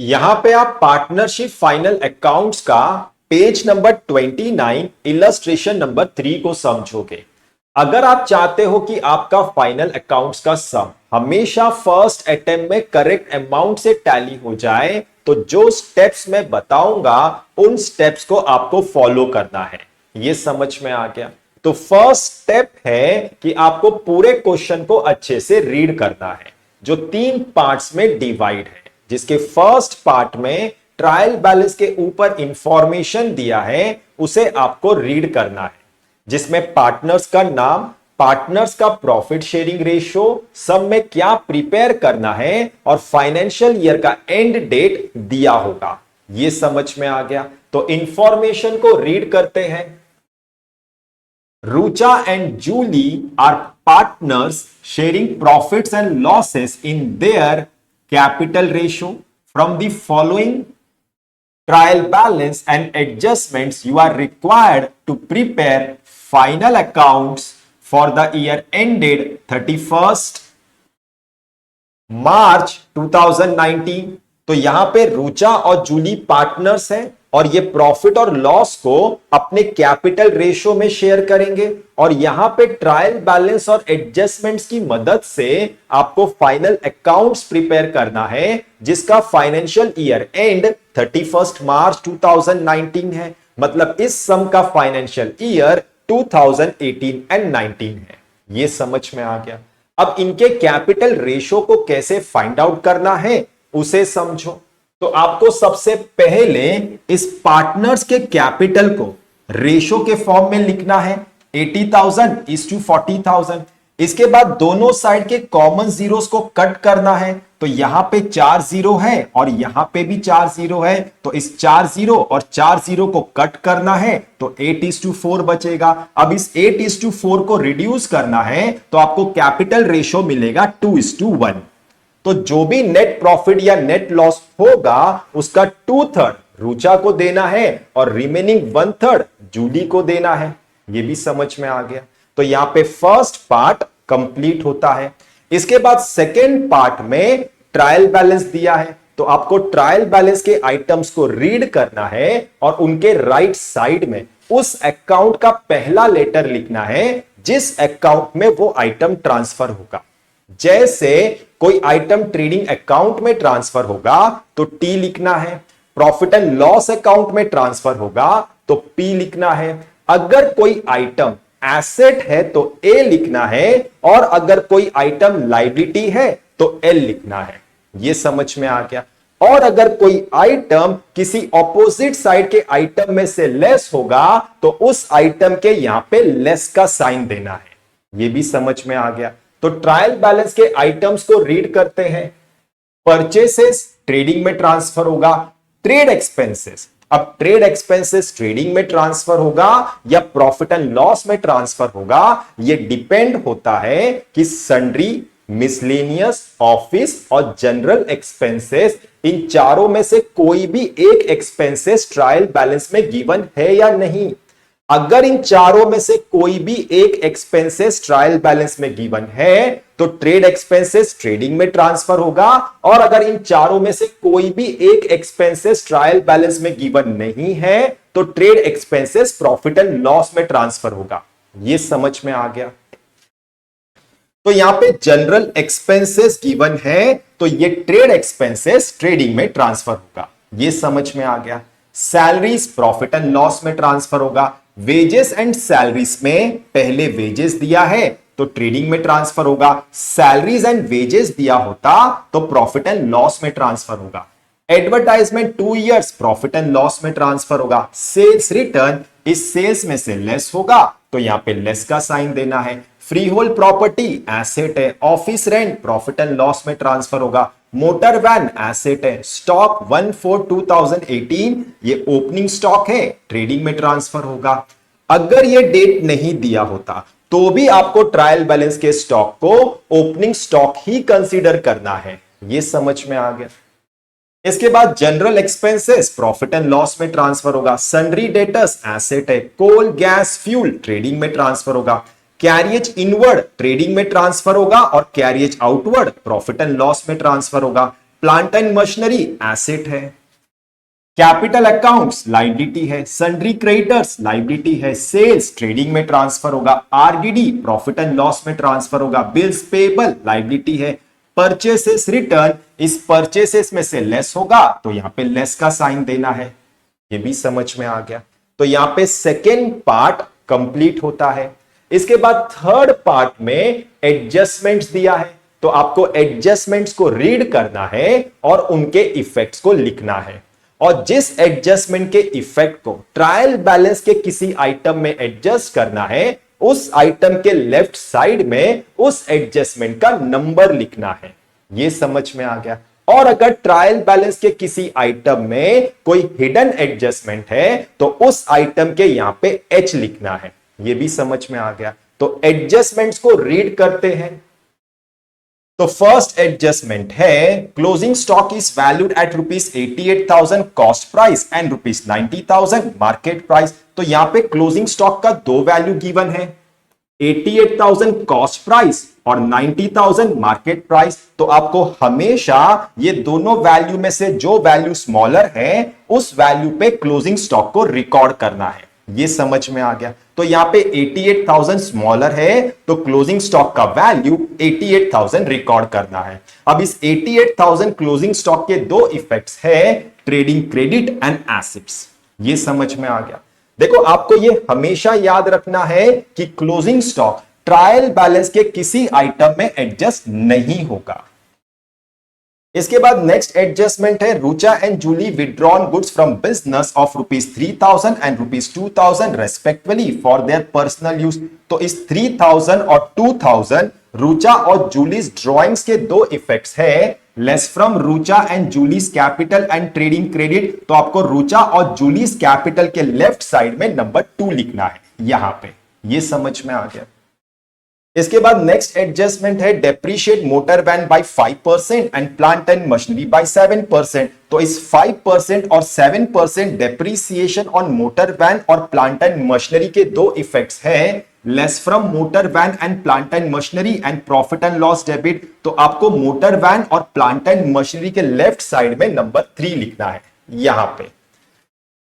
यहां पे आप पार्टनरशिप फाइनल अकाउंट्स का पेज नंबर 29 इलस्ट्रेशन नंबर 3 को समझोगे। अगर आप चाहते हो कि आपका फाइनल अकाउंट्स का सम हमेशा फर्स्ट अटेम्प्ट में करेक्ट अमाउंट से टैली हो जाए, तो जो स्टेप्स मैं बताऊंगा उन स्टेप्स को आपको फॉलो करना है। ये समझ में आ गया? तो फर्स्ट स्टेप है कि आपको पूरे क्वेश्चन को अच्छे से रीड करना है, जो 3 पार्ट्स में डिवाइड है, जिसके फर्स्ट पार्ट में ट्रायल बैलेंस के ऊपर इंफॉर्मेशन दिया है, उसे आपको रीड करना है, जिसमें पार्टनर्स का नाम, पार्टनर्स का प्रॉफिट शेयरिंग रेशियो, सब में क्या प्रिपेयर करना है और फाइनेंशियल ईयर का एंड डेट दिया होगा। यह समझ में आ गया? तो इंफॉर्मेशन को रीड करते हैं। Rucha and Julie are partners sharing profits and losses in their capital ratio. From the following trial balance and adjustments, you are required to prepare final accounts for the year ended 31st March 2019। तो यहां पे रुचा और Jully partners हैं और ये profit और loss को अपने कैपिटल रेशियो में शेयर करेंगे, और यहां पे ट्रायल बैलेंस और एडजस्टमेंट्स की मदद से आपको फाइनल अकाउंट्स प्रिपेयर करना है, जिसका फाइनेंशियल ईयर एंड 31 मार्च 2019 है। मतलब इस सम का फाइनेंशियल ईयर 2018 एंड 19 है। ये समझ में आ गया? अब इनके कैपिटल रेशियो को कैसे फाइंड आउट करना है उसे समझो। तो आपको सबसे पहले इस पार्टनर्स के कैपिटल को रेशियो के फॉर्म में लिखना है, 80,000 इज टू 40,000। इसके बाद दोनों साइड के कॉमन जीरोस को कट करना है। तो यहां पे 4 जीरो है और यहां पे भी 4 जीरो है, तो इस 4 जीरो और 4 जीरो को कट करना है, तो 8:4 बचेगा। अब इस 8:4 को रिड्यूस करना है तो आपको कैपिटल रेशियो मिलेगा 2:1। तो जो भी नेट प्रॉफिट या नेट लॉस होगा उसका 2/3 रुचा को देना है और रिमेनिंग 1/3 जूली को देना है। यह भी समझ में आ गया? तो यहां पे फर्स्ट पार्ट कंप्लीट होता है। इसके बाद सेकेंड पार्ट में ट्रायल बैलेंस दिया है, तो आपको ट्रायल बैलेंस के आइटम्स को रीड करना है और उनके राइट साइड में उस अकाउंट का पहला लेटर लिखना है जिस अकाउंट में वो आइटम ट्रांसफर होगा। जैसे कोई आइटम ट्रेडिंग अकाउंट में ट्रांसफर होगा तो टी लिखना है, प्रॉफिट एंड लॉस अकाउंट में ट्रांसफर होगा तो पी लिखना है, अगर कोई आइटम एसेट है तो ए लिखना है, और अगर कोई आइटम लायबिलिटी है तो एल लिखना है। यह समझ में आ गया? और अगर कोई आइटम किसी ऑपोजिट साइड के आइटम में से लेस होगा तो उस आइटम के यहां पे लेस का साइन देना है। यह भी समझ में आ गया? तो ट्रायल बैलेंस के आइटम्स को रीड करते हैं। परचेसेस ट्रेडिंग में ट्रांसफर होगा, ट्रेड एक्सपेंसेस, अब ट्रेड एक्सपेंसेस ट्रेडिंग में ट्रांसफर होगा या प्रॉफिट एंड लॉस में ट्रांसफर होगा, यह डिपेंड होता है कि सन्ड्री, मिसलेनियस, ऑफिस और जनरल एक्सपेंसेस, इन चारों में से कोई भी एक एक्सपेंसेस ट्रायल बैलेंस में गिवन है या नहीं। अगर इन चारों में से कोई भी एक एक्सपेंसेस ट्रायल बैलेंस में गिवन है तो ट्रेड एक्सपेंसेस ट्रेडिंग में ट्रांसफर होगा, और अगर इन चारों में से कोई भी एक एक्सपेंसेस ट्रायल बैलेंस में गिवन नहीं है तो trade expenses profit and loss में ट्रांसफर होगा। यह समझ में आ गया? तो यहां पे जनरल एक्सपेंसेस गिवन है तो ये ट्रेड एक्सपेंसेस ट्रेडिंग में ट्रांसफर होगा। यह समझ में आ गया? सैलरीज प्रॉफिट एंड लॉस में ट्रांसफर होगा। वेजेस एंड सैलरीज में पहले वेजेस दिया है तो ट्रेडिंग में ट्रांसफर होगा, सैलरीज एंड वेजेस दिया होता तो प्रॉफिट एंड लॉस में ट्रांसफर होगा। Advertisement 2 years profit and loss में ट्रांसफर होगा। सेल्स रिटर्न इस सेल्स में से लेस होगा तो यहां पे लेस का साइन देना है। फ्री होल्ड प्रॉपर्टी एसेट है, office rent profit and loss में ट्रांसफर होगा। मोटर वैन एसेट है, स्टॉक 1/4/2018 ये ओपनिंग स्टॉक है, ट्रेडिंग में ट्रांसफर होगा। अगर ये डेट नहीं दिया होता तो भी आपको ट्रायल बैलेंस के स्टॉक को ओपनिंग स्टॉक ही कंसीडर करना है। ये समझ में आ गया? इसके बाद general expenses profit and loss में ट्रांसफर होगा। सन्ड्री डेटर्स एसेट है, कोल गैस फ्यूल ट्रेडिंग में ट्रांसफर होगा। कैरियज इनवर्ड ट्रेडिंग में ट्रांसफर होगा और carriage outward profit and loss में ट्रांसफर होगा। प्लांट एंड मशीनरी एसेट है, कैपिटल अकाउंट्स लाइबिलिटी है, सन्ड्री क्रेडिटर्स लाइबिलिटी है, सेल्स ट्रेडिंग में ट्रांसफर होगा, आरडीडी प्रॉफिट एंड लॉस में ट्रांसफर होगा, बिल्स पेबल लाइबिलिटी है, परचेसेस रिटर्न इस परचेसेस में से लेस होगा तो यहां पे लेस का साइन देना है। ये भी समझ में आ गया। तो यहां पे सेकेंड पार्ट कंप्लीट होता है। इसके बाद थर्ड पार्ट में एडजस्टमेंट्स दिया है, तो आपको एडजस्टमेंट्स को रीड करना है और उनके इफेक्ट्स को लिखना है, और जिस एडजस्टमेंट के इफेक्ट को ट्रायल बैलेंस के किसी आइटम में एडजस्ट करना है, उस आइटम के लेफ्ट साइड में उस एडजस्टमेंट का नंबर लिखना है। यह समझ में आ गया। और अगर ट्रायल बैलेंस के किसी आइटम में कोई हिडन एडजस्टमेंट है तो उस आइटम के यहां पे एच लिखना है। यह भी समझ में आ गया। तो एडजस्टमेंट्स को रीड करते हैं। तो फर्स्ट एडजस्टमेंट है closing stock is valued eight ₹88,000 cost price and ₹90,000 market price. तो यहां पे क्लोजिंग स्टॉक का दो वैल्यू गिवन है, 88,000 कॉस्ट प्राइस और 90,000 मार्केट प्राइस। तो आपको हमेशा ये दोनों वैल्यू में से जो वैल्यू स्मॉलर है उस वैल्यू पे क्लोजिंग स्टॉक को रिकॉर्ड करना है। ये समझ में आ गया। तो यहां पे 88,000 स्मॉलर है तो क्लोजिंग स्टॉक का वैल्यू 88,000 रिकॉर्ड करना है। अब इस 88,000 क्लोजिंग स्टॉक के दो इफेक्ट्स है, ट्रेडिंग क्रेडिट एंड एसेट्स। ये समझ में आ गया। देखो आपको ये हमेशा याद रखना है कि क्लोजिंग स्टॉक ट्रायल बैलेंस के किसी आइटम में एडजस्ट नहीं होगा। इसके बाद नेक्स्ट एडजस्टमेंट है Rucha and Julie withdrawn goods from business of ₹3,000 and ₹2,000 respectively for their personal use. तो इस 3,000 और 2,000 रुचा और जूलीज ड्रॉइंग्स के दो इफेक्ट्स है, less from Rucha and Julie's capital and trading credit. तो आपको रुचा और जूलीज कैपिटल के लेफ्ट साइड में नंबर 2 लिखना है यहां पे। ये समझ में आ गया। इसके बाद नेक्स्ट एडजस्टमेंट है depreciate motor van by 5% and plant and machinery by 7%। तो इस 5% और 7% डेप्रीसिएशन ऑन मोटर वैन और प्लांट एंड मशीनरी के दो इफेक्ट्स हैं, less from motor van and plant and machinery and profit and loss debit. तो आपको मोटर वैन और प्लांट एंड मशीनरी के लेफ्ट साइड में नंबर 3 लिखना है यहां पे।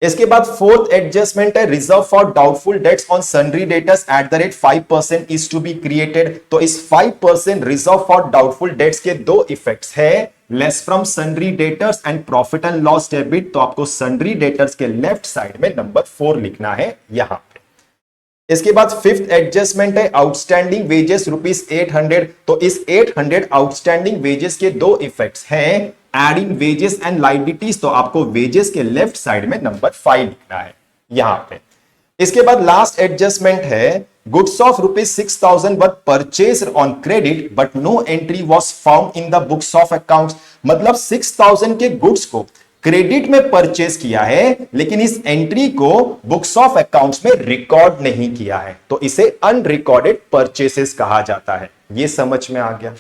इसके बाद फोर्थ एडजस्टमेंट है reserve for doubtful debts on sundry debtors at the rate 5% is to be created. तो इस 5% रिजर्व फॉर डाउटफुल डेट्स के दो इफेक्ट्स है, less from sundry debtors and profit and loss debit. तो आपको सन्ड्री डेटर्स के left side में number 4 लिखना है यहां पे। इसके बाद फिफ्थ एडजस्टमेंट है आउटस्टैंडिंग वेजेस ₹800। तो इस 800 आउटस्टैंडिंग वेजेस के दो इफेक्ट्स हैं, एडिंग वेजेस एंड लायबिलिटीज। तो आपको वेजेस के लेफ्ट साइड में नंबर 5 लिखना है यहां पे। इसके बाद लास्ट एडजस्टमेंट है goods of ₹6,000 were purchase on credit but no entry was found in the books of accounts. मतलब 6,000 के गुड्स को क्रेडिट में परचेज किया है लेकिन इस एंट्री को बुक्स ऑफ अकाउंट्स में रिकॉर्ड नहीं किया है, तो इसे अनरिकॉर्डेड परचेसेस कहा जाता है। यह समझ में आ गया।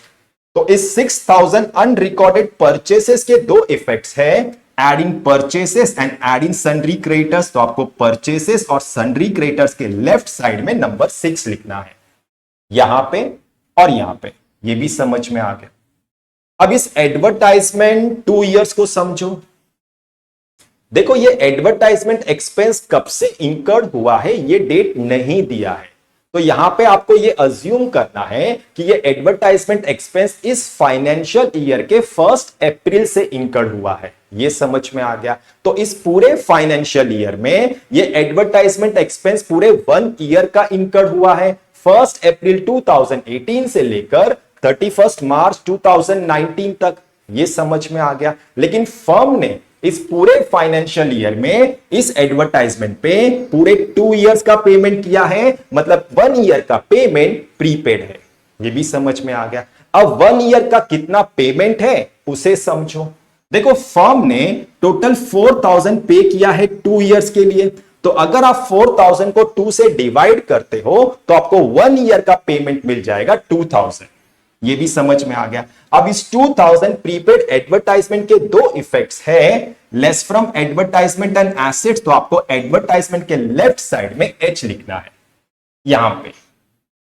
तो इस 6,000 अनरिकॉर्डेड परचेसेस के दो इफेक्ट्स है, adding purchases and adding sundry creditors. तो आपको परचेसेस और सन्ड्री क्रेडिटर्स के लेफ्ट साइड में नंबर 6 लिखना है यहां पे और यहां पे। यह भी समझ में आ गया। अब इस एडवर्टाइजमेंट 2 इयर्स को समझो। देखो ये एडवर्टाइजमेंट एक्सपेंस कब से इंकर्ड हुआ है ये डेट नहीं दिया है, तो यहां पे आपको ये अज्यूम करना है कि ये एडवर्टाइजमेंट एक्सपेंस इस फाइनेंशियल ईयर के 1 अप्रैल से इंकर्ड हुआ है। ये समझ में आ गया। तो इस पूरे फाइनेंशियल ईयर में ये एडवर्टाइजमेंट एक्सपेंस पूरे 1 ईयर का इंकर्ड हुआ है, 1 अप्रैल 2018 से लेकर 31 मार्च 2019 तक। ये समझ में आ गया। लेकिन फर्म ने इस पूरे फाइनेंशियल ईयर में इस एडवर्टाइजमेंट पे पूरे 2 इयर्स का पेमेंट किया है, मतलब 1 ईयर का पेमेंट प्रीपेड है। ये भी समझ में आ गया। अब 1 ईयर का कितना पेमेंट है उसे समझो। देखो फर्म ने टोटल 4,000 पे किया है 2 इयर्स के लिए, तो अगर आप 4,000 को 2 से डिवाइड करते हो तो आपको 1 ईयर का पेमेंट मिल जाएगा 2,000। ये भी समझ में आ गया। अब इस 2,000 प्रीपेड एडवर्टाइजमेंट के दो इफेक्ट्स है, less from advertisement and assets. तो आपको एडवर्टाइजमेंट के लेफ्ट साइड में एच लिखना है यहां पे।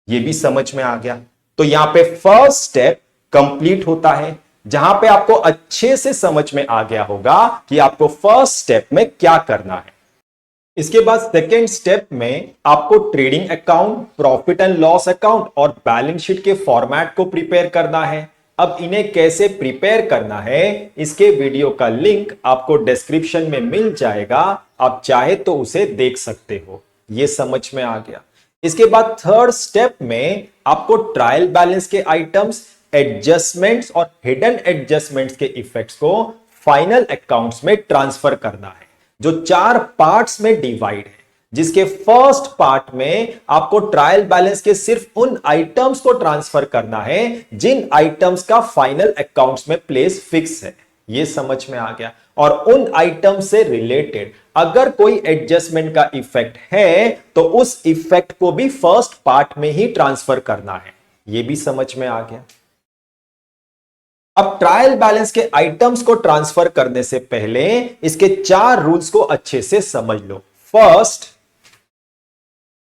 ये भी समझ में आ गया। तो यहां पे फर्स्ट स्टेप कंप्लीट होता है। जहां पे आपको अच्छे से समझ में आ गया होगा कि आपको फर्स्ट स्टेप में क्या करना है। इसके बाद सेकेंड स्टेप में आपको trading account, profit and loss account और बैलेंस शीट के फॉर्मेट को प्रिपेयर करना है। अब इन्हें कैसे प्रिपेयर करना है, इसके वीडियो का लिंक आपको डिस्क्रिप्शन में मिल जाएगा, आप चाहे तो उसे देख सकते हो। यह समझ में आ गया। इसके बाद थर्ड स्टेप में आपको ट्रायल बैलेंस के आइटम्स, एडजस्टमेंट्स और हिडन एडजस्टमेंट्स के इफेक्ट्स को फाइनल अकाउंट्स में ट्रांसफर करना है, जो 4 पार्ट्स में डिवाइड है। जिसके फर्स्ट पार्ट में आपको ट्रायल बैलेंस के सिर्फ उन आइटम्स को ट्रांसफर करना है जिन आइटम्स का फाइनल अकाउंट्स में प्लेस फिक्स है। यह समझ में आ गया। और उन आइटम से रिलेटेड अगर कोई एडजस्टमेंट का इफेक्ट है तो उस इफेक्ट को भी फर्स्ट पार्ट में ही ट्रांसफर करना है। यह भी समझ में आ गया। अब ट्रायल बैलेंस के आइटम्स को ट्रांसफर करने से पहले इसके 4 रूल्स को अच्छे से समझ लो। फर्स्ट,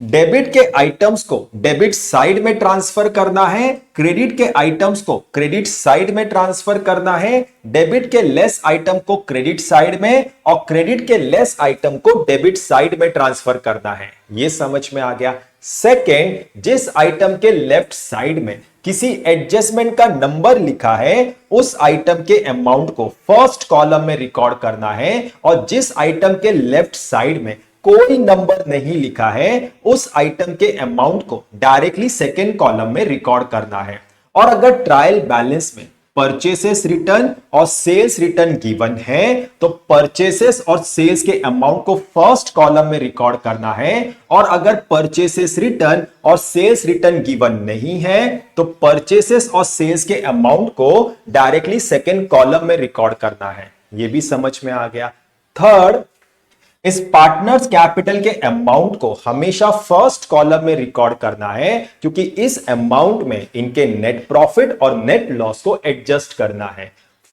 डेबिट के आइटम्स को डेबिट साइड में ट्रांसफर करना है, क्रेडिट के आइटम्स को क्रेडिट साइड में ट्रांसफर करना है, डेबिट के लेस आइटम को क्रेडिट साइड में और क्रेडिट के लेस आइटम को डेबिट साइड में ट्रांसफर करना है। यह समझ में आ गया। सेकेंड, जिस आइटम के लेफ्ट साइड में किसी एडजस्टमेंट का नंबर लिखा है उस आइटम के अमाउंट को फर्स्ट कॉलम में रिकॉर्ड करना है, और जिस आइटम के लेफ्ट साइड में कोई नंबर नहीं लिखा है उस आइटम के अमाउंट को डायरेक्टली सेकेंड कॉलम में रिकॉर्ड करना है। और अगर ट्रायल बैलेंस में परचेसेस रिटर्न और सेल्स रिटर्न गिवन है तो परचेसेस और सेल्स के अमाउंट को फर्स्ट कॉलम में रिकॉर्ड करना है, और अगर परचेसेस रिटर्न और सेल्स रिटर्न गिवन नहीं है तो परचेसेस और सेल्स के अमाउंट को डायरेक्टली सेकेंड कॉलम में रिकॉर्ड करना है। यह भी समझ में आ गया। थर्ड, इस पार्टनर्स कैपिटल के अमाउंट को हमेशा फर्स्ट कॉलम में रिकॉर्ड करना है, क्योंकि इस अमाउंट में इनके नेट प्रॉफिट और नेट लॉस को एडजस्ट करना है।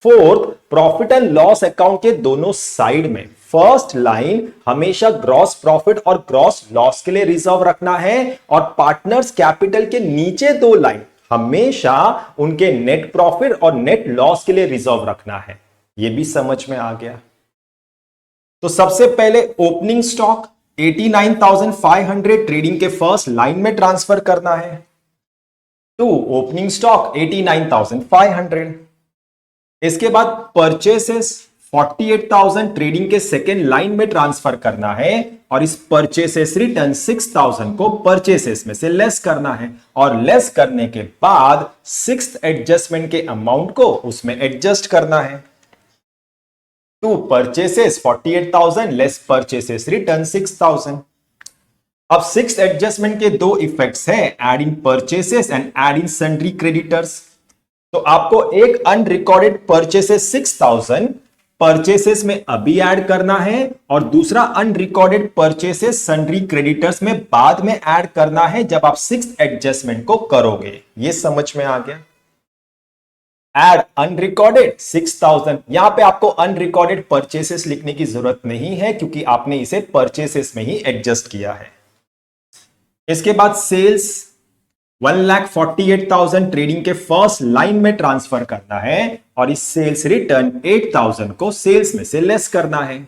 Fourth, profit and loss account के दोनों साइड में फर्स्ट लाइन हमेशा ग्रॉस प्रॉफिट और ग्रॉस लॉस के लिए रिजर्व रखना है, और पार्टनर्स कैपिटल के नीचे 2 लाइन हमेशा उनके नेट प्रॉफिट और नेट लॉस के लिए रिजर्व रखना है। यह भी समझ में आ गया। तो सबसे पहले ओपनिंग स्टॉक 89,500 ट्रेडिंग के फर्स्ट लाइन में ट्रांसफर करना है। 2, ओपनिंग स्टॉक 89,500। इसके बाद परचेसेस 48,000 ट्रेडिंग के सेकेंड लाइन में ट्रांसफर करना है, और इस परचेसेस रिटर्न 6,000 को परचेसेस में से लेस करना है, और लेस करने के बाद सिक्स्थ एडजस्टमेंट के अमाउंट को उसमें एडजस्ट करना है। To purchases 48,000 less purchases return 6,000। अब सिक्स्थ एडजस्टमेंट के 2 इफेक्ट्स हैं, add in purchases and add in sundry creditors. तो आपको एक अनरिकॉर्डेड परचेसेस 6,000 परचेसेस में अभी ऐड करना है, और दूसरा अनरिकॉर्डेड परचेसेस सन्ड्री क्रेडिटर्स में बाद में ऐड करना है जब आप सिक्स्थ एडजस्टमेंट को करोगे। यह समझ में आ गया। Add unrecorded 6,000। यहां पे आपको अनरिकॉर्डेड परचेसेस लिखने की जरूरत नहीं है, क्योंकि आपने इसे परचेसेस में ही एडजस्ट किया है। इसके बाद सेल्स 1,48,000 ट्रेडिंग के फर्स्ट लाइन में ट्रांसफर करना है, और इस सेल्स रिटर्न 8,000 को सेल्स में से लेस करना है।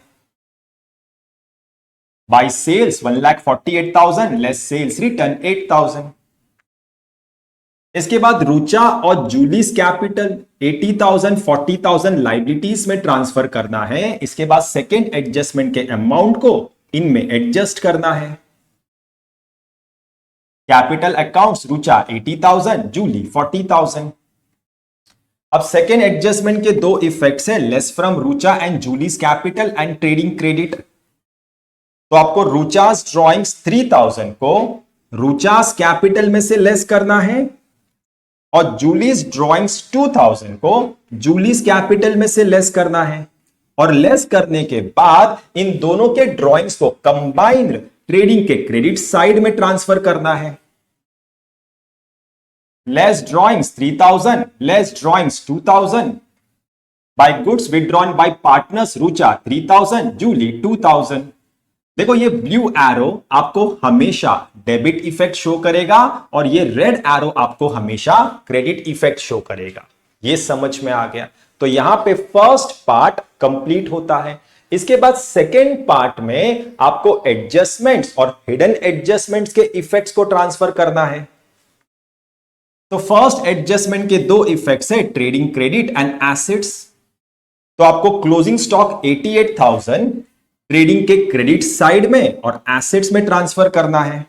By sales 1,48,000 less sales return 8,000। इसके बाद रुचा और जूलीज कैपिटल 80,000 40,000 लाइबिलिटीज में ट्रांसफर करना है। इसके बाद सेकेंड एडजस्टमेंट के अमाउंट को इनमें एडजस्ट करना है। Capital accounts Rucha 80,000, Julie 40,000। अब सेकेंड एडजस्टमेंट के 2 इफेक्ट्स है, less from Rucha and Julie's capital and trading credit. तो आपको रुचास ड्रॉइंग्स 3,000 को रुचास कैपिटल में से लेस करना है, और जूलीज ड्रॉइंग्स 2,000 को जूलीज कैपिटल में से लेस करना है, और लेस करने के बाद इन दोनों के ड्रॉइंग्स को कंबाइंड ट्रेडिंग के क्रेडिट साइड में ट्रांसफर करना है। Less drawings 3,000 less drawings 2,000। By goods withdrawn by partners Rucha 3,000, Julie 2,000। देखो ये ब्लू एरो आपको हमेशा डेबिट इफेक्ट शो करेगा, और ये रेड एरो आपको हमेशा क्रेडिट इफेक्ट शो करेगा। ये समझ में आ गया। तो यहां पे फर्स्ट पार्ट कंप्लीट होता है। इसके बाद सेकेंड पार्ट में आपको एडजस्टमेंट्स और हिडन एडजस्टमेंट्स के इफेक्ट्स को ट्रांसफर करना है। तो फर्स्ट एडजस्टमेंट के दो इफेक्ट्स है, ट्रेडिंग क्रेडिट एंड एसेट्स। तो आपको क्लोजिंग स्टॉक 88,000 ट्रेडिंग के क्रेडिट साइड में और एसेट्स में ट्रांसफर करना है।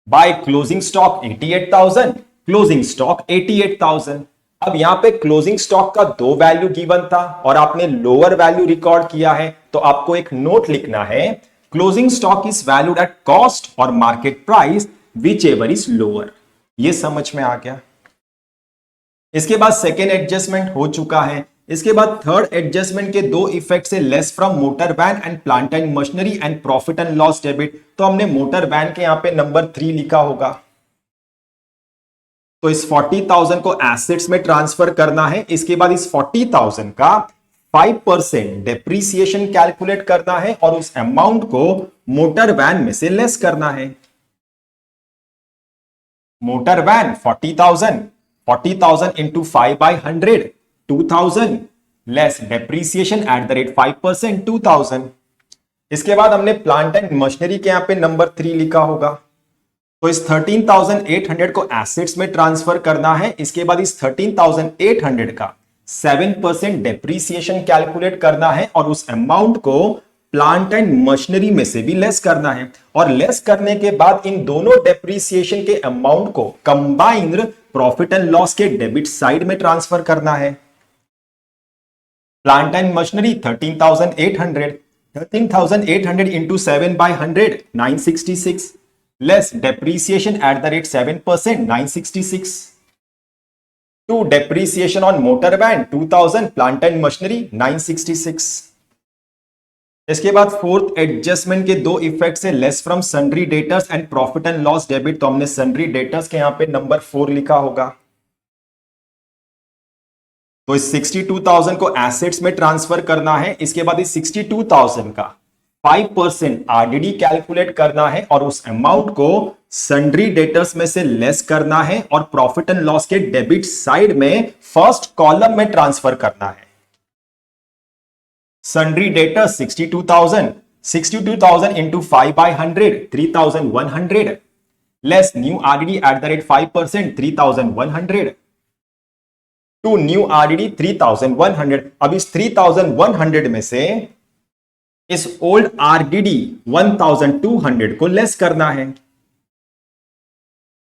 Bye closing stock 88,000, closing stock 88,000। अब यहां पे क्लोजिंग स्टॉक का दो वैल्यू गिवन था और आपने लोअर वैल्यू रिकॉर्ड किया है, तो आपको एक नोट लिखना है, closing stock is valued at cost और market price whichever is lower. ये समझ में आ गया। इसके बाद सेकेंड एडजस्टमेंट हो चुका है। इसके बाद थर्ड एडजस्टमेंट के दो इफेक्ट से less from motor van and plant and machinery and profit and loss debit. तो हमने मोटर वैन के यहां पे नंबर 3 लिखा होगा। तो इस 40,000 को एसेट्स में ट्रांसफर करना है। इसके बाद इस 40,000 का 5% डेप्रीसिएशन कैलकुलेट करना है और उस अमाउंट को मोटर वैन में से लेस करना है। Motor van 40,000 into 5/100 2,000 less depreciation at the rate 5% 2,000। इसके बाद हमने प्लांट एंड मशीनरी के यहां पे नंबर 3 लिखा होगा। तो इस 13,800 को एसेट्स में ट्रांसफर करना है। इसके बाद इस 13,800 का 7% डेप्रीसिएशन कैलकुलेट करना है और उस अमाउंट को प्लांट एंड मशीनरी में से भी लेस करना है। और लेस करने के बाद इन दोनों डेप्रीसिएशन के अमाउंट को कंबाइंड प्रॉफिट एंड लॉस के डेबिट साइड में ट्रांसफर करना है। Plant and machinery 13,800 into 7/100 966 less depreciation at the rate 7% 966 to depreciation on motor van 2,000 plant and machinery 966। इसके बाद फोर्थ एडजस्टमेंट के दो इफेक्ट से less from sundry debtors and profit and loss debit. तो हमने सन्ड्री डेटर्स के यहां पे नंबर 4 लिखा होगा। तो इस 62,000 को एसेट्स में ट्रांसफर करना है। इसके बाद इस 62,000 का 5% आरडीडी कैलकुलेट करना है और उस अमाउंट को सन्ड्री डेटर्स में से लेस करना है और प्रॉफिट एंड लॉस के डेबिट साइड में फर्स्ट कॉलम में ट्रांसफर करना है। Sundry debtors 62,000 into 5/100 3,100 less new RDD at the rate 5% 3,100 to new RDD 3,100। अब इस 3,100 में से इस ओल्ड आरडीडी 1,200 को लेस करना है।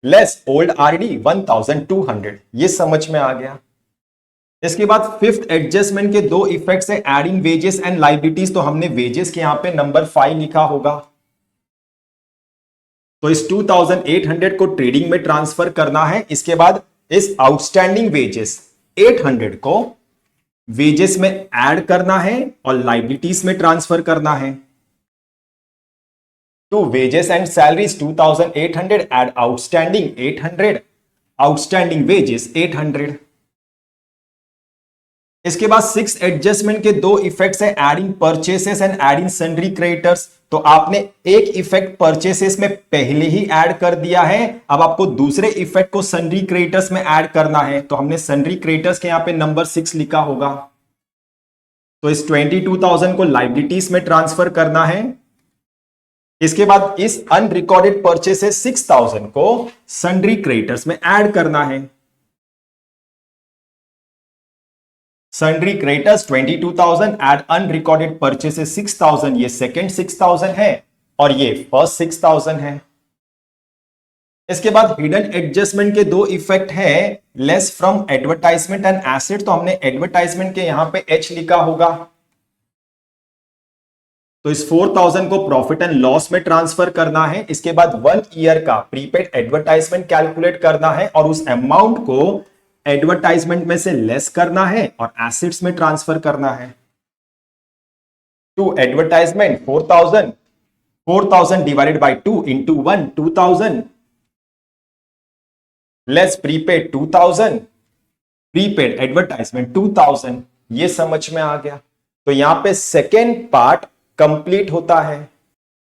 Less old RDD 1,200। ये समझ में आ गया। इसके बाद फिफ्थ एडजस्टमेंट के दो इफेक्ट्स है, एडिंग वेजेस एंड लायबिलिटीज। तो हमने वेजेस के यहां पे नंबर 5 लिखा होगा। तो इस 2,800 को ट्रेडिंग में ट्रांसफर करना है। इसके बाद इस आउटस्टैंडिंग वेजेस 800 को वेजेस में ऐड करना है और लायबिलिटीज में ट्रांसफर करना है। To wages and salaries 2,800 add outstanding 800 outstanding wages 800। इसके बाद सिक्स एडजस्टमेंट के दो इफेक्ट्स है, adding purchases and adding sundry creditors. तो आपने एक इफेक्ट परचेसेस में पहले ही ऐड कर दिया है, अब आपको दूसरे इफेक्ट को सन्ड्री क्रेडिटर्स में ऐड करना है। तो हमने सन्ड्री क्रेडिटर्स के यहां पे नंबर 6 लिखा होगा। तो इस 22,000 को लायबिलिटीज में ट्रांसफर करना है। इसके बाद इस अनरिकॉर्डेड परचेसेस 6,000 को सन्ड्री क्रेडिटर्स में ऐड करना है। Sundry creditors 22,000 add unrecorded purchases 6,000। ये सेकेंड 6,000 है और ये फर्स्ट 6,000 है। इसके बाद हिडन एडजस्टमेंट के दो इफेक्ट है, less from advertisement and asset. तो हमने एडवर्टाइजमेंट के यहां पे H लिखा होगा। तो इस 4,000 को प्रॉफिट एंड लॉस में ट्रांसफर करना है। इसके बाद 1 ईयर का प्रीपेड एडवर्टाइजमेंट कैलकुलेट करना है और उस अमाउंट को एडवर्टाइजमेंट में से लेस करना है और एसेट्स में ट्रांसफर करना है। To advertisement 4,000 divided by 2 into 1 2,000 less prepaid 2,000 prepaid advertisement 2,000। ये समझ में आ गया। तो यहां पे सेकेंड पार्ट कंप्लीट होता है।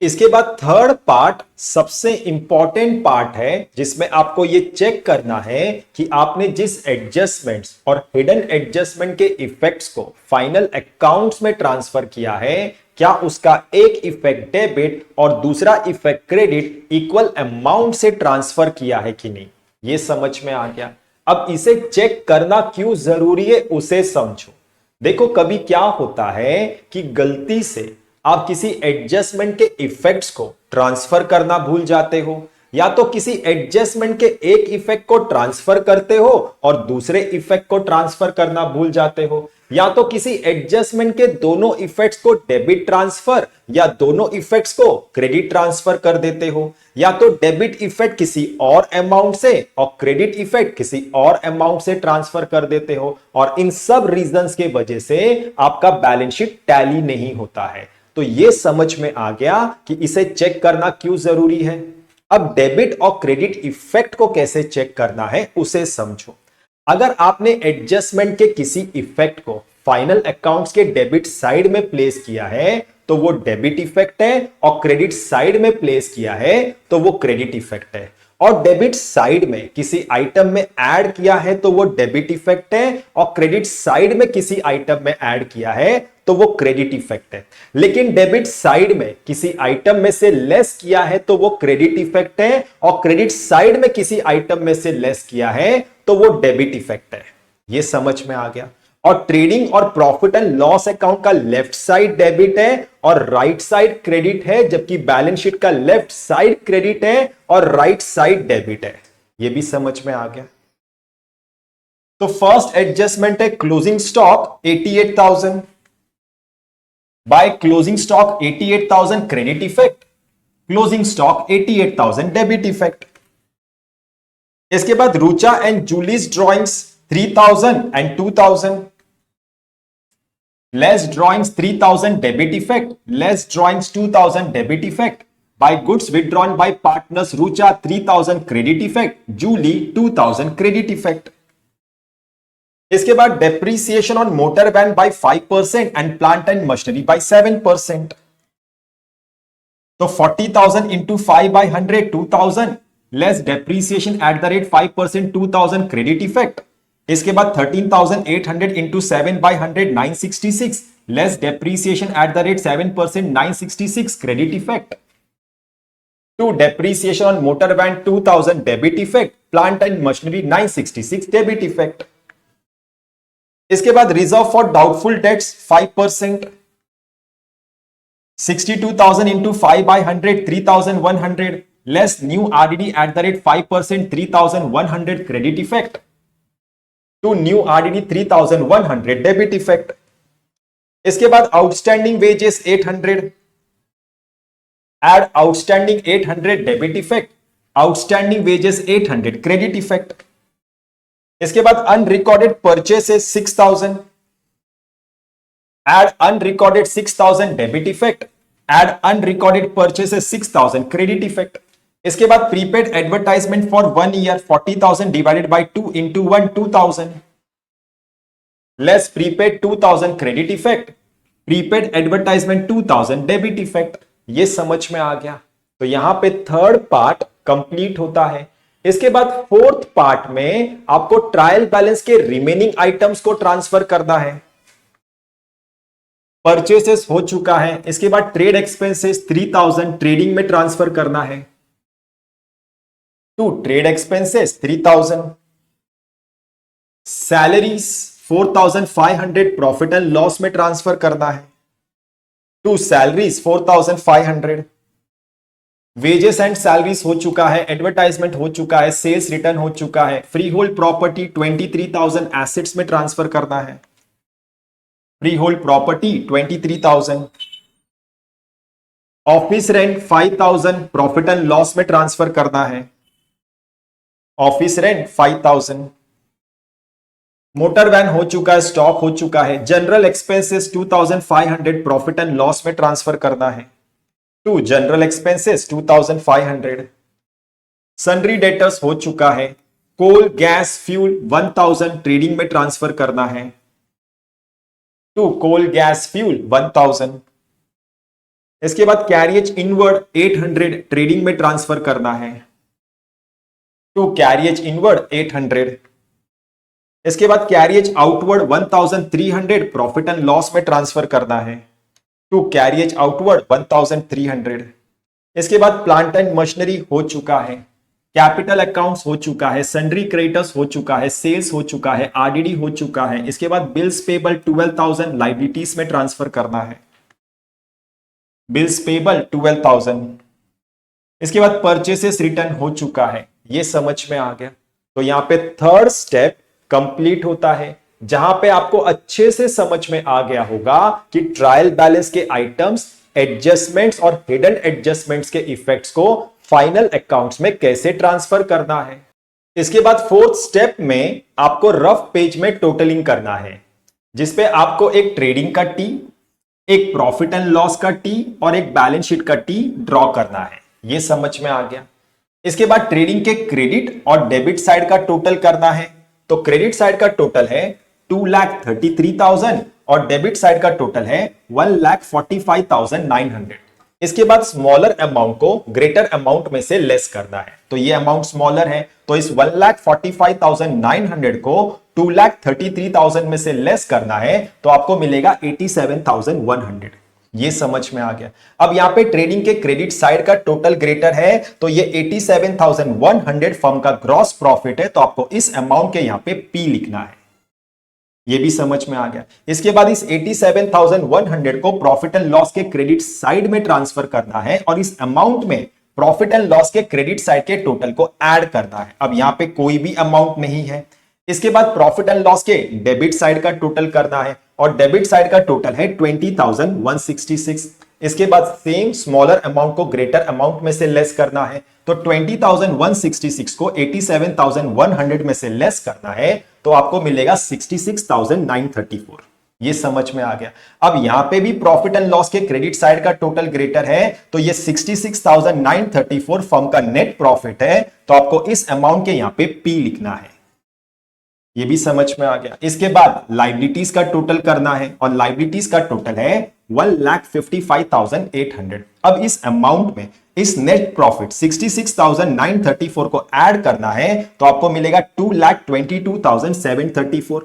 इसके बाद थर्ड पार्ट सबसे इंपॉर्टेंट पार्ट है, जिसमें आपको ये चेक करना है कि आपने जिस एडजस्टमेंट्स और हिडन एडजस्टमेंट के इफेक्ट्स को फाइनल अकाउंट्स में ट्रांसफर किया है, क्या उसका एक इफेक्ट डेबिट और दूसरा इफेक्ट क्रेडिट इक्वल अमाउंट से ट्रांसफर किया है कि नहीं। ये समझ में आ गया। अब इसे चेक करना क्यों जरूरी है उसे समझो। देखो, कभी क्या होता है कि गलती से आप किसी एडजस्टमेंट के इफेक्ट्स को ट्रांसफर करना भूल जाते हो, या तो किसी एडजस्टमेंट के एक इफेक्ट को ट्रांसफर करते हो और दूसरे इफेक्ट को ट्रांसफर करना भूल जाते हो, या तो किसी एडजस्टमेंट के दोनों इफेक्ट्स को डेबिट ट्रांसफर या दोनों इफेक्ट्स को क्रेडिट ट्रांसफर कर देते हो, या तो डेबिट इफेक्ट किसी और अमाउंट से और क्रेडिट इफेक्ट किसी और अमाउंट से ट्रांसफर कर देते हो, और इन सब रीजंस के वजह से आपका बैलेंस शीट टैली नहीं होता है। तो यह समझ में आ गया कि इसे चेक करना क्यों जरूरी है। अब डेबिट और क्रेडिट इफेक्ट को कैसे चेक करना है उसे समझो। अगर आपने एडजस्टमेंट के किसी इफेक्ट को फाइनल अकाउंट्स के डेबिट साइड में प्लेस किया है तो वो डेबिट इफेक्ट है, और क्रेडिट साइड में प्लेस किया है तो वो क्रेडिट इफेक्ट है, और डेबिट साइड में किसी आइटम में ऐड किया है तो वो डेबिट इफेक्ट है, और क्रेडिट साइड में किसी आइटम में ऐड किया है तो वो क्रेडिट इफेक्ट है। लेकिन डेबिट साइड में किसी आइटम में से लेस किया है तो वो क्रेडिट इफेक्ट है, और क्रेडिट साइड में किसी आइटम में से लेस किया है तो वो डेबिट इफेक्ट है। ये समझ में आ गया। और ट्रेडिंग और प्रॉफिट एंड लॉस अकाउंट का लेफ्ट साइड डेबिट है और राइट साइड क्रेडिट है, जबकि बैलेंस शीट का लेफ्ट साइड क्रेडिट है और राइट साइड डेबिट है। ये भी समझ में आ गया। तो फर्स्ट एडजस्टमेंट है closing stock 88,000 by closing stock 88,000 credit effect, closing stock 88,000 debit effect. इसके बाद Rucha and Julie's drawings 3,000 and 2,000, less drawings 3,000 debit effect, less drawings 2,000 debit effect. By goods withdrawn by partners Rucha 3,000 credit effect, Julie 2,000 credit effect. इसके बाद depreciation on motor van by 5% and plant and machinery by 7%। तो 40,000 into 5 by 100 2,000, less depreciation at the rate 5% 2,000 credit effect. इसके बाद 13,800 into 7 by 100 966, less depreciation at the rate 7% 966 credit effect. To depreciation on motor van 2,000 debit effect, plant and machinery 966 debit effect. इसके बाद reserve for doubtful debts 5%, 62,000 into 5 by 100 3,100, less new RDD at the rate 5% 3,100 credit effect, to new RDD 3,100 debit effect. इसके बाद outstanding wages 800, add outstanding 800 debit effect, outstanding wages 800 credit effect. इसके बाद unrecorded purchases 6,000, add unrecorded 6,000 debit effect, add unrecorded purchases 6,000 credit effect. इसके बाद prepaid advertisement for 1 year 40,000 divided by 2 into 1 2,000, less prepaid 2,000 credit effect, prepaid advertisement 2,000 debit effect. ये समझ में आ गया। तो यहां पे थर्ड पार्ट कंप्लीट होता है। इसके बाद फोर्थ पार्ट में आपको ट्रायल बैलेंस के रिमेनिंग आइटम्स को ट्रांसफर करना है। परचेसेस हो चुका है। इसके बाद ट्रेड एक्सपेंसेस 3,000 ट्रेडिंग में ट्रांसफर करना है, to trade expenses 3,000, salaries 4,500 profit and loss में ट्रांसफर करना है, to salaries 4,500, wages and salaries हो चुका है, एडवर्टाइजमेंट हो चुका है, सेल्स रिटर्न हो चुका है, फ्री होल्ड प्रॉपर्टी 23,000 एसेट्स में ट्रांसफर करना है, free hold property 23,000, office rent 5,000 profit and loss में ट्रांसफर करना है, ऑफिस रेंट 5,000, मोटर वैन हो चुका है, स्टॉक हो चुका है, general expenses 2,500 profit and loss में ट्रांसफर करना है, to general expenses 2,500, sundry debtors हो चुका है, कोल गैस फ्यूल 1,000 ट्रेडिंग में ट्रांसफर करना है, टू कोल गैस फ्यूल 1,000। इसके बाद कैरियज इनवर्ड 800 ट्रेडिंग में ट्रांसफर करना है टू कैरियज इनवर्ड 800। इसके बाद carriage outward 1300 profit and loss में ट्रांसफर करना है टू कैरियज आउटवर्ड 1300। इसके बाद प्लांट एंड मशीनरी हो चुका है, कैपिटल अकाउंट्स हो चुका है, सन्ड्री क्रेडिटर्स हो चुका है, सेल्स हो चुका है, आरडीडी हो चुका है। इसके बाद बिल्स पेबल 12,000 लाइबिलिटीज में ट्रांसफर करना है, बिल्स पेबल 12,000। इसके बाद परचेसेस रिटर्न हो चुका है, ये समझ में आ गया। तो यहां पे थर्ड स्टेप कंप्लीट होता है, जहां पे आपको अच्छे से समझ में आ गया होगा कि ट्रायल बैलेंस के आइटम्स, एडजस्टमेंट्स और हिडन एडजस्टमेंट्स के इफेक्ट्स को फाइनल अकाउंट्स में कैसे ट्रांसफर करना है। इसके बाद फोर्थ स्टेप में आपको रफ पेज में टोटलिंग करना है, जिसपे आपको एक ट्रेडिंग का टी, एक प्रॉफिट एंड लॉस का टी और एक बैलेंस शीट का टी ड्रॉ करना है। यह समझ में आ गया। इसके बाद ट्रेडिंग के क्रेडिट और डेबिट साइड का टोटल करना है। तो क्रेडिट साइड का टोटल है 2,33,000 और डेबिट साइड का टोटल है 1,45,900। इसके बाद स्मॉलर अमाउंट को ग्रेटर अमाउंट में से लेस करना है। तो ये अमाउंट स्मॉलर है, तो इस 1,45,900 को 2,33,000 में से लेस करना है, तो आपको मिलेगा 87,100। ये समझ में आ गया। अब यहां पे ट्रेडिंग के क्रेडिट साइड का टोटल ग्रेटर है, तो ये 87,100 फर्म का ग्रॉस प्रॉफिट है, तो आपको इस अमाउंट के यहां पे पी लिखना है। ये भी समझ में आ गया। इसके बाद इस 87,100 को प्रॉफिट एंड लॉस के क्रेडिट साइड में ट्रांसफर करना है और इस अमाउंट में प्रॉफिट एंड लॉस के क्रेडिट साइड के टोटल को ऐड करना है। अब यहां पे कोई भी अमाउंट नहीं है। इसके बाद प्रॉफिट एंड लॉस के डेबिट साइड का टोटल करना है और डेबिट साइड का टोटल है 20,166। इसके बाद सेम स्मॉलर अमाउंट को ग्रेटर अमाउंट में से लेस करना है, तो 20,166 को 87,100 में से लेस करना है, तो आपको मिलेगा 66,934। ये समझ में आ गया। अब यहां पे भी प्रॉफिट एंड लॉस के क्रेडिट साइड का टोटल ग्रेटर है, तो ये 66,934 फर्म का नेट प्रॉफिट है, तो आपको इस अमाउंट के यहां पे पी लिखना है। ये भी समझ में आ गया। इसके बाद लाइबिलिटीज का टोटल करना है और लाइबिलिटीज का टोटल है 1,55,800। अब इस अमाउंट में इस नेट प्रॉफिट 66,934 को ऐड करना है, तो आपको मिलेगा 2,22,734।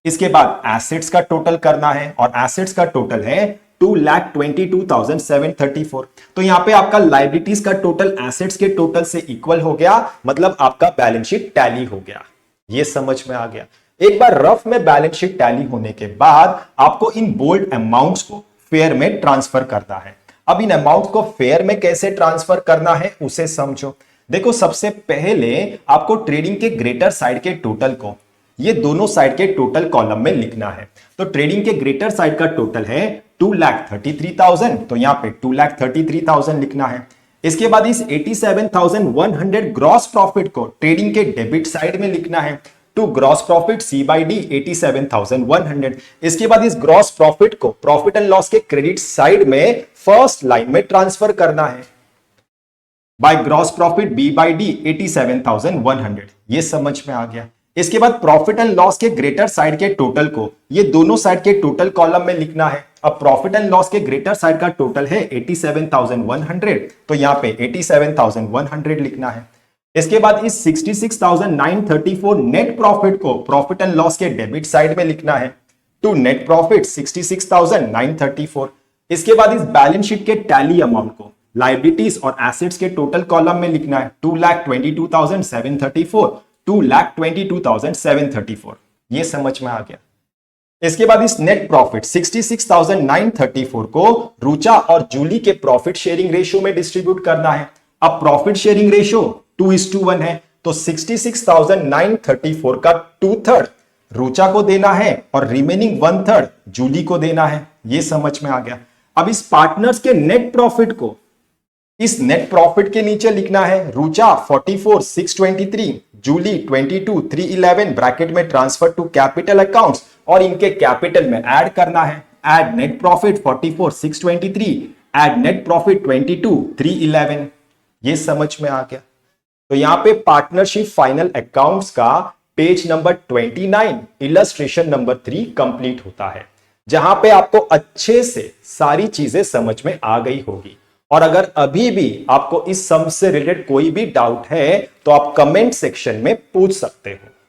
इसके बाद एसेट्स का टोटल करना है और एसेट्स का टोटल है 2,22,734। तो यहां पे आपका लाइबिलिटीज का टोटल एसेट्स के टोटल से इक्वल हो गया, मतलब आपका बैलेंस शीट टैली हो गया। ये समझ में आ गया। एक बार रफ में बैलेंस शीट टैली होने के बाद आपको इन बोल्ड अमाउंट्स को फेयर में ट्रांसफर करना है। अब इन अमाउंट को फेयर में कैसे ट्रांसफर करना है उसे समझो। देखो, सबसे पहले आपको ट्रेडिंग के ग्रेटर साइड के टोटल को ये दोनों साइड के टोटल कॉलम में लिखना है। तो ट्रेडिंग के ग्रेटर साइड का टोटल है 2,33,000, तो यहां पे 2,33,000 लिखना है। इसके बाद इस 87,100 ग्रॉस प्रॉफिट को ट्रेडिंग के डेबिट साइड में लिखना है, to gross profit C by D 87,100। इसके बाद इस ग्रॉस प्रॉफिट को प्रॉफिट एंड लॉस के क्रेडिट साइड में फर्स्ट लाइन में ट्रांसफर करना है, by gross profit B by D 87,100। ये समझ में आ गया। इसके बाद प्रॉफिट एंड लॉस के ग्रेटर साइड के टोटल को ये दोनों साइड के टोटल कॉलम में लिखना है। अब प्रॉफिट एंड लॉस के ग्रेटर साइड का टोटल है 87,100, तो यहां पे 87,100 लिखना है। इसके बाद इस 66,934 नेट प्रॉफिट को प्रॉफिट एंड लॉस के डेबिट साइड में लिखना है, टू नेट प्रॉफिट 66,934। इसके बाद इस बैलेंस शीट के टैली अमाउंट को लाइबिलिटीज और एसेट्स के टोटल कॉलम में लिखना है, 2,22,734, 2,22,734। ये समझ में आ गया। इसके बाद इस नेट प्रॉफिट 66,934 को रुचा और जूली के प्रॉफिट शेयरिंग रेशियो में डिस्ट्रीब्यूट करना है। अब प्रॉफिट शेयरिंग रेशियो 2:1 है, तो 66,934 का 2/3 रुचा को देना है और रिमेनिंग 1/3 जूली को देना है। यह समझ में आ गया। अब इस पार्टनर्स के नेट प्रॉफिट को इस नेट प्रॉफिट के नीचे लिखना है, रुचा 44,623, जूली 22,311 ब्रैकेट में ट्रांसफर टू कैपिटल अकाउंट्स और इनके कैपिटल में ऐड करना है। Add net profit 44,623, add net profit 22,311। ये समझ में आ गया। तो यहां पे पार्टनरशिप फाइनल अकाउंट्स का page number 29 illustration number 3 complete होता है। जहां पे आपको अच्छे से सारी चीजें समझ में आ गई होगी। और अगर अभी भी आपको इस सम से रिलेटेड कोई भी डाउट है तो आप कमेंट सेक्शन में पूछ सकते हो।